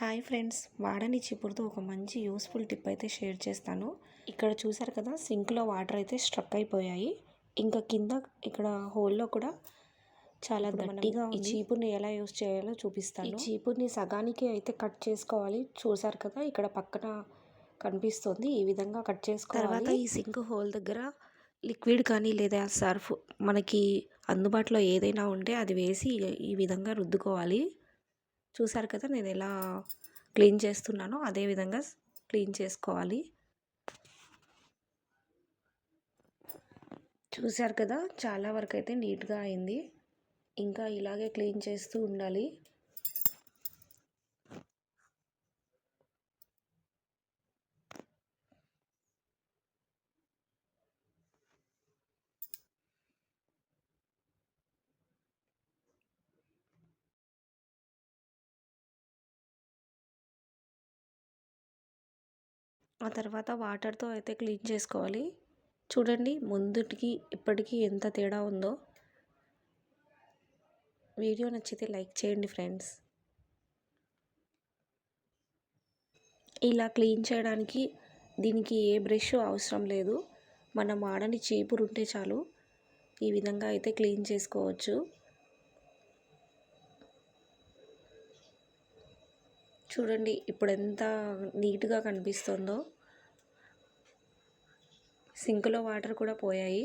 Hi friends, వాడని చీపురుతో ఒక మంచి యూస్ఫుల్ టిప్ అయితే షేర్ చేస్తాను. ఇక్కడ చూసారు కదా, సింక్లో వాటర్ అయితే స్ట్రక్ అయిపోయాయి. ఇంకా కింద ఇక్కడ హోల్లో కూడా చాలా గట్టిగా ఈ చీపుర్ని ఎలా యూస్ చేయాలో చూపిస్తాను. ఈ చీపుర్ని సగానికి అయితే కట్ చేసుకోవాలి. చూసారు కదా, ఇక్కడ పక్కన కనిపిస్తుంది. ఈ విధంగా కట్ చేసుకోవాలి. తర్వాత ఈ సింక్ హోల్ దగ్గర లిక్విడ్ కానీ లేదా సర్ఫ్ మనకి అందుబాటులో ఏదైనా ఉంటే అది వేసి ఈ విధంగా రుద్దుకోవాలి. చూసారు కదా, నేను ఎలా క్లీన్ చేస్తున్నానో అదే విధంగా క్లీన్ చేసుకోవాలి. చూసారు కదా, చాలా వరకు అయితే నీట్గా అయింది. ఇంకా ఇలాగే క్లీన్ చేస్తూ ఉండాలి. ఆ తర్వాత వాటర్తో అయితే క్లీన్ చేసుకోవాలి. చూడండి, ముందుటికి ఇప్పటికీ ఎంత తేడా ఉందో. వీడియో నచ్చితే లైక్ చేయండి ఫ్రెండ్స్. ఇలా క్లీన్ చేయడానికి దీనికి ఏ బ్రష్ అవసరం లేదు. మనం వాడని చీపురు ఉంటే చాలు. ఈ విధంగా అయితే క్లీన్ చేసుకోవచ్చు. చూడండి ఇప్పుడు ఎంత నీట్గా కనిపిస్తుందో. సింక్లో వాటర్ కూడా పోయాయి.